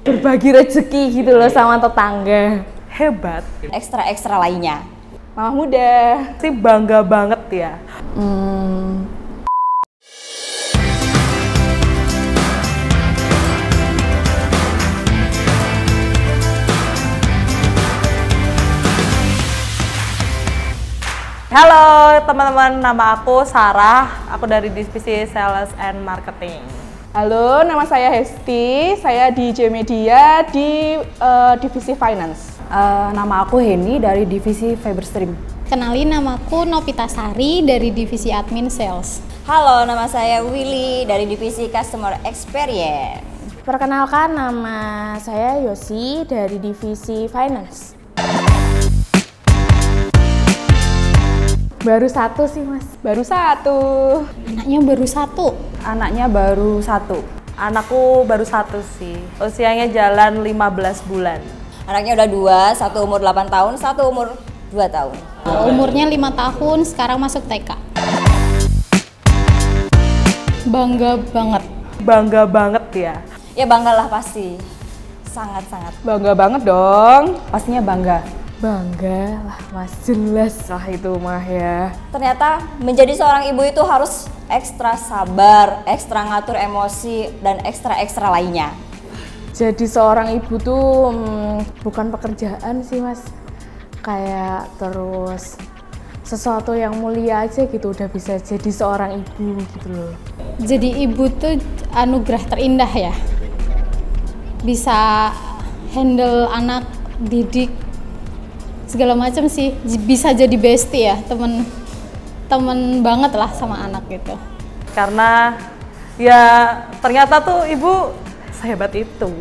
berbagi rezeki gitu loh sama tetangga. Hebat. Ekstra-ekstra lainnya. Mama muda. Sih bangga banget ya. Halo teman-teman, nama aku Sarah. Aku dari divisi Sales and Marketing. Halo, nama saya Hesti. Saya di J Media di divisi Finance. Nama aku Heni dari divisi Fiberstream. Kenalin, namaku Nopitasari dari divisi Admin Sales. Halo, nama saya Willy dari divisi Customer Experience. Perkenalkan, nama saya Yosi dari divisi Finance. Baru satu sih mas. Baru satu. Anaknya baru satu. Anaknya baru satu. Anakku baru satu sih. Usianya jalan 15 bulan. Anaknya udah 2, satu umur 8 tahun, satu umur 2 tahun. Umurnya 5 tahun, sekarang masuk TK. Bangga banget. Bangga banget ya. Ya banggalah pasti. Sangat-sangat. Bangga banget dong. Pastinya bangga. Bangga lah mas, jelas lah itu mah ya. Ternyata menjadi seorang ibu itu harus ekstra sabar, ekstra ngatur emosi, dan ekstra-ekstra lainnya. Jadi seorang ibu tuh bukan pekerjaan sih mas. Kayak terus sesuatu yang mulia aja gitu udah bisa jadi seorang ibu gitu loh. Jadi ibu tuh anugerah terindah ya. Bisa handle anak, didik, segala macam sih, bisa jadi bestie ya, temen banget lah sama anak gitu. Karena ya ternyata tuh ibu sehebat itu.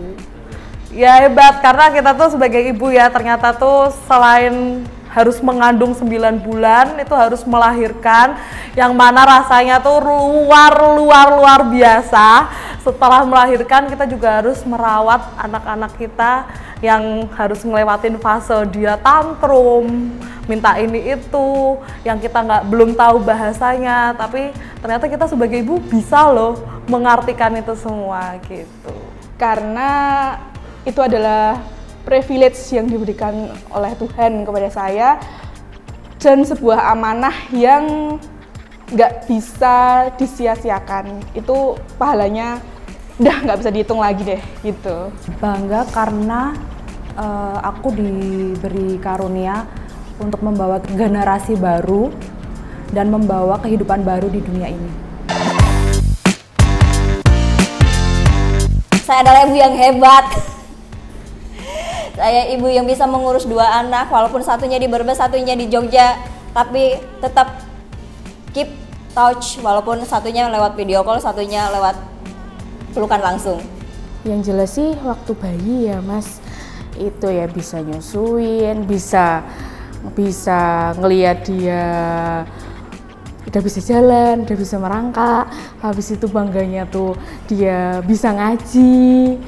Ya hebat karena kita tuh sebagai ibu ya ternyata tuh selain harus mengandung 9 bulan itu harus melahirkan yang mana rasanya tuh luar biasa. Setelah melahirkan kita juga harus merawat anak-anak kita yang harus ngelewatin fase dia tantrum, minta ini itu, yang kita belum tahu bahasanya, tapi ternyata kita sebagai ibu bisa loh mengartikan itu semua gitu. Karena itu adalah privilege yang diberikan oleh Tuhan kepada saya dan sebuah amanah yang nggak bisa disia-siakan. Itu pahalanya udah nggak bisa dihitung lagi deh gitu. Bangga karena aku diberi karunia untuk membawa generasi baru dan membawa kehidupan baru di dunia ini. Saya adalah ibu yang hebat. Saya ibu yang bisa mengurus 2 anak, walaupun satunya di Brebes, satunya di Jogja, tapi tetap keep touch, walaupun satunya lewat video call, satunya lewat pelukan langsung. Yang jelas sih waktu bayi ya mas, itu ya bisa nyusuin, bisa ngelihat dia udah bisa jalan, udah bisa merangkak. Habis itu bangganya tuh dia bisa ngaji,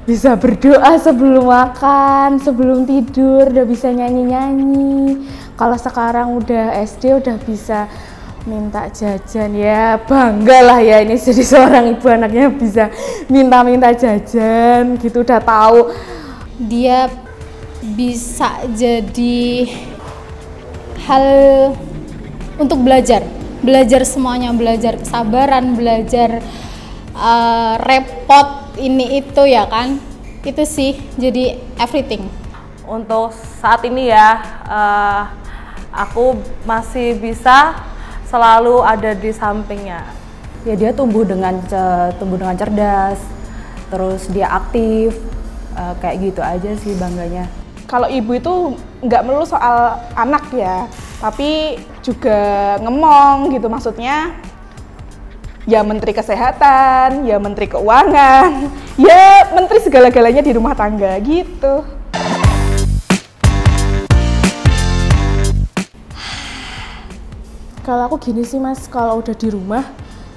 bisa berdoa sebelum makan, sebelum tidur, udah bisa nyanyi-nyanyi. Kalau sekarang udah SD udah bisa minta jajan, ya bangga lah ya ini jadi seorang ibu anaknya bisa minta jajan gitu, udah tahu. Dia bisa jadi hal untuk belajar semuanya, belajar kesabaran, belajar repot ini itu ya kan, itu sih jadi everything. Untuk saat ini ya aku masih bisa selalu ada di sampingnya. Ya dia tumbuh dengan cerdas, terus dia aktif, kayak gitu aja sih bangganya. Kalau ibu itu nggak melulu soal anak ya, tapi juga ngemong gitu, maksudnya ya menteri kesehatan, ya menteri keuangan, ya menteri segala-galanya di rumah tangga gitu. Kalau aku gini sih mas, kalau udah di rumah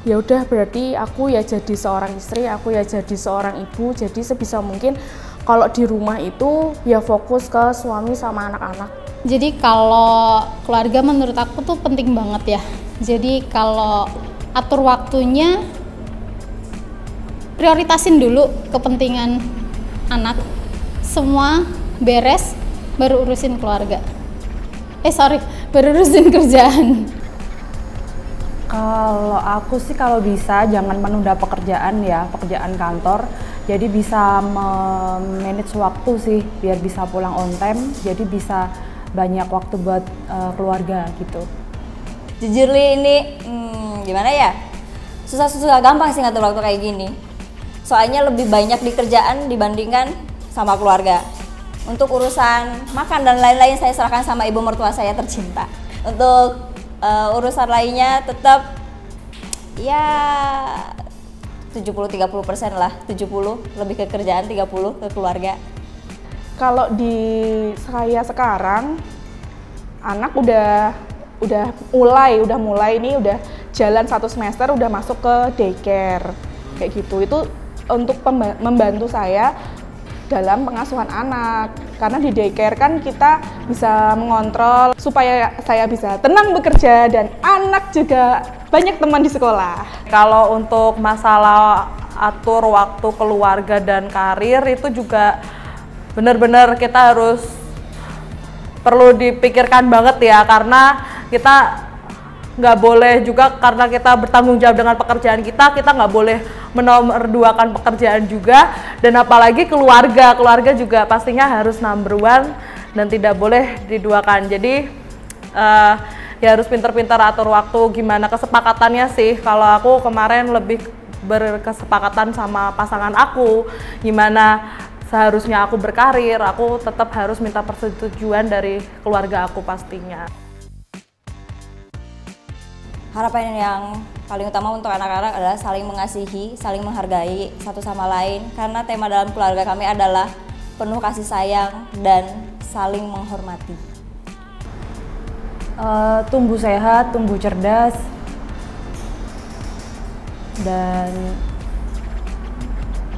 ya udah berarti aku ya jadi seorang istri, aku ya jadi seorang ibu. Jadi sebisa mungkin kalau di rumah itu ya fokus ke suami sama anak-anak. Jadi kalau keluarga menurut aku tuh penting banget ya. Jadi kalau atur waktunya, prioritasin dulu kepentingan anak, semua beres baru urusin keluarga. Baru urusin kerjaan. Kalau aku sih kalau bisa jangan menunda pekerjaan ya, pekerjaan kantor. Jadi bisa manage waktu sih biar bisa pulang on time, jadi bisa banyak waktu buat keluarga gitu. Jujur Li, ini gimana ya? Susah gampang sih ngatur waktu kayak gini. Soalnya lebih banyak di kerjaan dibandingkan sama keluarga. Untuk urusan makan dan lain-lain saya serahkan sama ibu mertua saya tercinta. Untuk urusan lainnya tetap ya 70-30% lah, 70 lebih ke kerjaan, 30 ke keluarga. Kalau di saya sekarang, anak udah mulai ini udah jalan 1 semester, udah masuk ke daycare kayak gitu. Itu untuk membantu saya dalam pengasuhan anak, karena di daycare kan kita bisa mengontrol supaya saya bisa tenang bekerja dan anak juga banyak teman di sekolah. Kalau untuk masalah atur waktu keluarga dan karir itu juga benar-benar kita harus perlu dipikirkan banget ya, karena kita nggak boleh juga, karena kita bertanggung jawab dengan pekerjaan kita nggak boleh menomorduakan pekerjaan juga, dan apalagi keluarga juga pastinya harus number one dan tidak boleh diduakan. Jadi ya harus pintar-pintar atur waktu. Gimana kesepakatannya sih, kalau aku kemarin lebih berkesepakatan sama pasangan aku, gimana seharusnya aku berkarir, aku tetap harus minta persetujuan dari keluarga aku pastinya. Harapan yang paling utama untuk anak-anak adalah saling mengasihi, saling menghargai satu sama lain, karena tema dalam keluarga kami adalah penuh kasih sayang dan saling menghormati. Tumbuh sehat, tumbuh cerdas, dan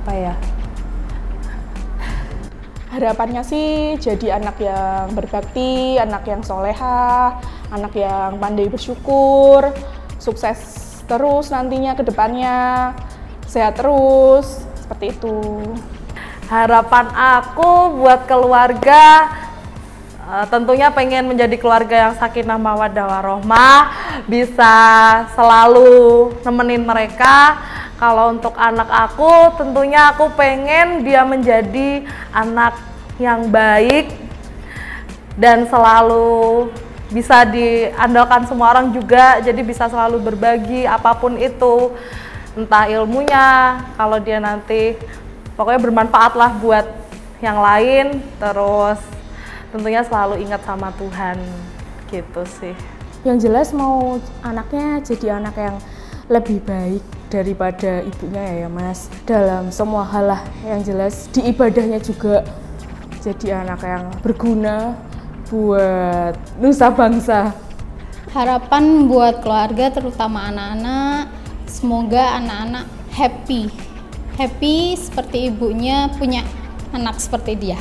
apa ya? Harapannya sih jadi anak yang berbakti, anak yang solehah, anak yang pandai bersyukur, sukses terus nantinya ke depannya, sehat terus, seperti itu. Harapan aku buat keluarga, tentunya pengen menjadi keluarga yang sakinah mawaddah warohmah, bisa selalu nemenin mereka. Kalau untuk anak aku, tentunya aku pengen dia menjadi anak yang baik dan selalu bisa diandalkan semua orang juga, jadi bisa selalu berbagi apapun itu, entah ilmunya, kalau dia nanti pokoknya bermanfaat lah buat yang lain, terus tentunya selalu ingat sama Tuhan, gitu sih. Yang jelas mau anaknya jadi anak yang lebih baik daripada ibunya ya Mas, dalam semua hal lah. Yang jelas di ibadahnya juga jadi anak yang berguna buat nusa bangsa. Harapan buat keluarga terutama anak-anak, semoga anak-anak happy seperti ibunya punya anak seperti dia.